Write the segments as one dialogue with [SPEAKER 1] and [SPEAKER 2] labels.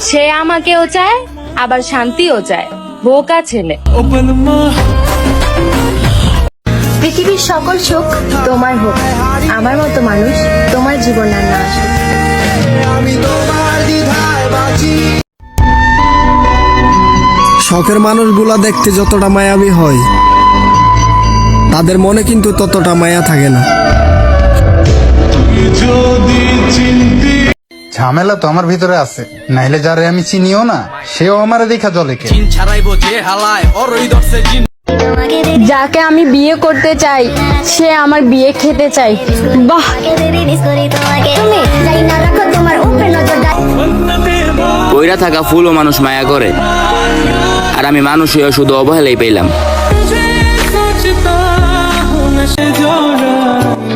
[SPEAKER 1] সে আমাকেও চায় আবার শান্তিও চায়, বোকা ছেলে।
[SPEAKER 2] পৃথিবীর সকল সুখ তোমার হোক, আমার মতো মানুষ তোমার জীবন আর না আসুক।
[SPEAKER 3] শখের মানুষগুলা দেখতে যতটা মায়াবী হয়, তাদের মনে কিন্তু ততটা মায়া থাকে না।
[SPEAKER 4] ঝামেলা তো আমার ভিতরে আছে, নাইলে যারে আমি চিনিও না সেও আমার দেখা জলে কে।
[SPEAKER 2] যাকে আমি বিয়ে করতে চাই সে আমার বিয়ে খেতে চাই। বাহ,
[SPEAKER 5] কইরা থাকা ফুলও মানুষ মায়া করে, আর আমি মানুষ হয়ে শুধু অবহেলাই পেলাম।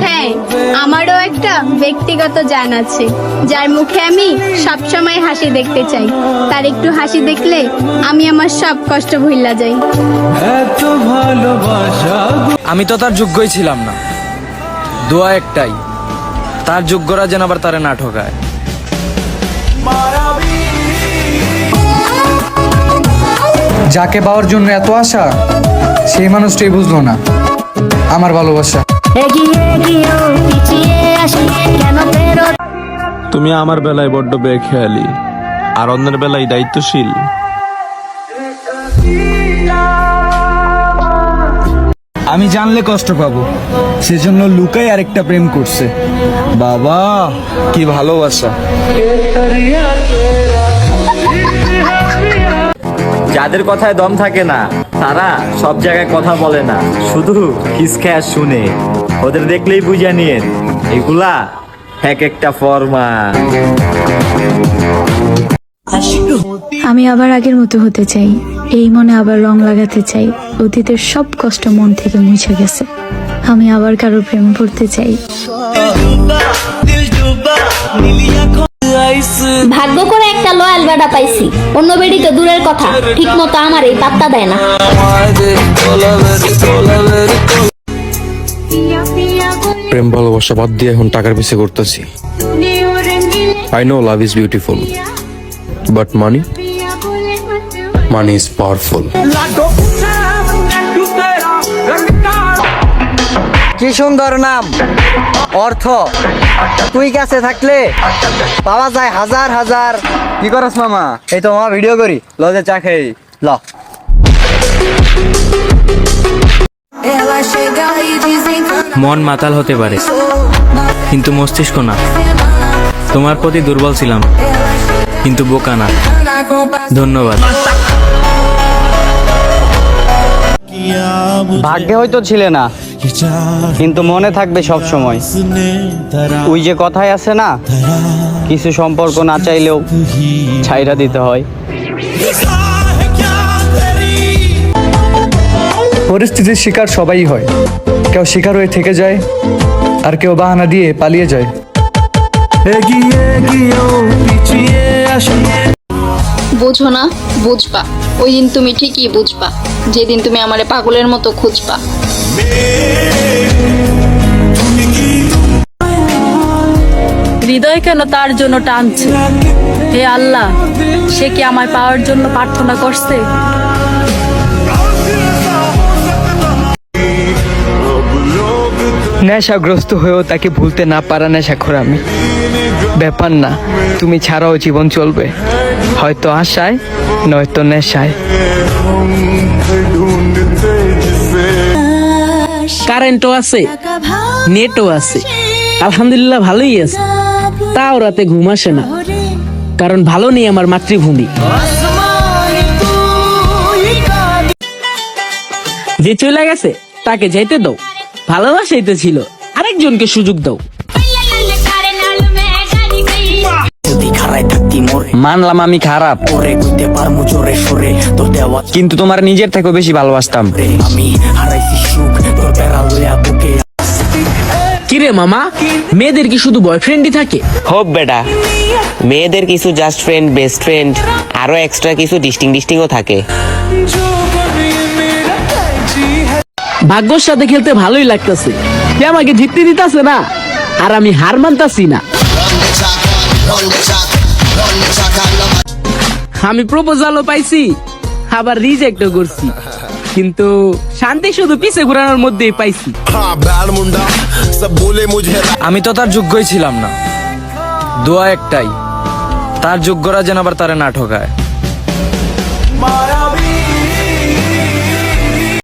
[SPEAKER 6] হ্যাঁ, আমারও একটা ব্যক্তিগত জান আছে, যার মুখে আমি সবসময় হাসি দেখতে চাই। তার একটু হাসি দেখলে আমি আমার সব কষ্ট ভুইলা যাই।
[SPEAKER 7] আমি তো তার যোগ্যই ছিলাম না, দোয়া একটাই, তার যোগ্যরা যেন আবার তারে না ঠকায়।
[SPEAKER 8] যাকে পাওয়ার জন্য এত আশা, সেই মানুষটাই বুঝলো না আমার ভালোবাসা।
[SPEAKER 9] তুমি আমার বেলায় বড্ড বেখেয়ালি, আর অন্যের বেলায় দায়িত্বশীল।
[SPEAKER 8] আমি জানলে কষ্ট পাবো, সেজন্য লুকাই আরেকটা প্রেম করছে। বাবা, কি ভালোবাসা!
[SPEAKER 10] যাদের কথায় দম থাকে না তারা সব জায়গায় কথা বলে না, শুধু খিসখ্যাস শুনে। ওদের দেখলেই বুঝে নিন এগুলা এক একটা ফর্মা।
[SPEAKER 2] আমি আবার আগের মতো হতে চাই, এই মনে আবার রং লাগাতে চাই। অতীতের সব কষ্ট মন থেকে মুছে গেছে, আমি আবার কারো প্রেম পড়তে চাই।
[SPEAKER 6] ভাগ্য করে একটা লয়াল বেড়া পাইছি, অন্য বেড়ি তো দূরের কথা, ঠিক মতো আমার এই পাত্তা দেয় না।
[SPEAKER 9] প্রেম ভালোবাসা বাদ দিয়ে এখন টাকার পিছে করতেছি। I know love is beautiful, but money is powerful.
[SPEAKER 7] কি সুন্দর নাম, অর্থ। তুই কাছে থাকলে পাওয়া যায় হাজার হাজার। কি করস মামা? এই তো মামা ভিডিও করি, লজে চা খেয়ে ল।
[SPEAKER 5] মন মাতাল হতে পারে, কিন্তু মস্তিষ্ক না। তোমার প্রতি দুর্বল ছিলাম, কিন্তু বোকা না। ধন্যবাদ।
[SPEAKER 7] ভাগ্যে হয়তো ছিলে না, কিন্তু মনে থাকবে সব সময়। ওই যে কথাই আছে না, কিছু সম্পর্ক না চাইলেও ছাইরা দিতে হয়।
[SPEAKER 8] পরিস্থিতির শিকার সবাই হয়, কেউ শিকার হয়ে থেকে যায়, আর কেউ বাহানা দিয়ে পালিয়ে যায়।
[SPEAKER 6] বুঝো না, বুঝবা ওই দিন তুমি ঠিকই বুঝবা, যেদিন তুমি আমারে পাগলের মতো খুঁজবা।
[SPEAKER 1] হৃদয় কেন তার জন্য টানছে? হে আল্লাহ, সে কি আমায় পাওয়ার জন্য প্রার্থনা করছে?
[SPEAKER 7] নেশাগ্রস্ত হয়েও তাকে ভুলতে না পারা নেশাখোর আমি। ব্যাপার না, তুমি ছাড়াও জীবন চলবে, হয়তো আশায় নয়তো নেশায়।
[SPEAKER 11] কারেন্টও আছে, নেটও আছে, আলহামদুলিল্লাহ ভালোই আছে। তাও রাতে ঘুম আসে না, কারণ ভালো নেই আমার মাতৃভূমি। যে চলে গেছে তাকে যাইতে দাও, ভালোবাসাই তো ছিল, আরেকজনকে সুযোগ দাও।
[SPEAKER 5] মানলাম আমি খারাপ, কিন্তু তোমার নিজের থেকেও বেশি ভালোবাসতাম।
[SPEAKER 11] কিরে মামা, মেয়েদের কি শুধু বয়ফ্রেন্ডই থাকে?
[SPEAKER 5] হোপ বেটা, মেয়েদের কিছু জাস্ট ফ্রেন্ড, বেস্ট ফ্রেন্ড, আরো এক্সট্রা কিছু ডিস্টিংও থাকে।
[SPEAKER 11] ভাগ্যর সাথে খেলতে ভালোই লাগতেছে, সে আমাকে জিততে দিতেছে না, আর আমি হার মানতাছি না। আমি প্রপোজালও পাইছি, আবার রিজেক্টও করছি, কিন্তু শান্তি শুধু পিছে ঘুরানোর মধ্যেই পাইছি।
[SPEAKER 8] আমি তো তার যোগ্যই ছিলাম না, দোয়া একটাই, তার যোগ্যরা যেন আবার তারে না ঠকায়।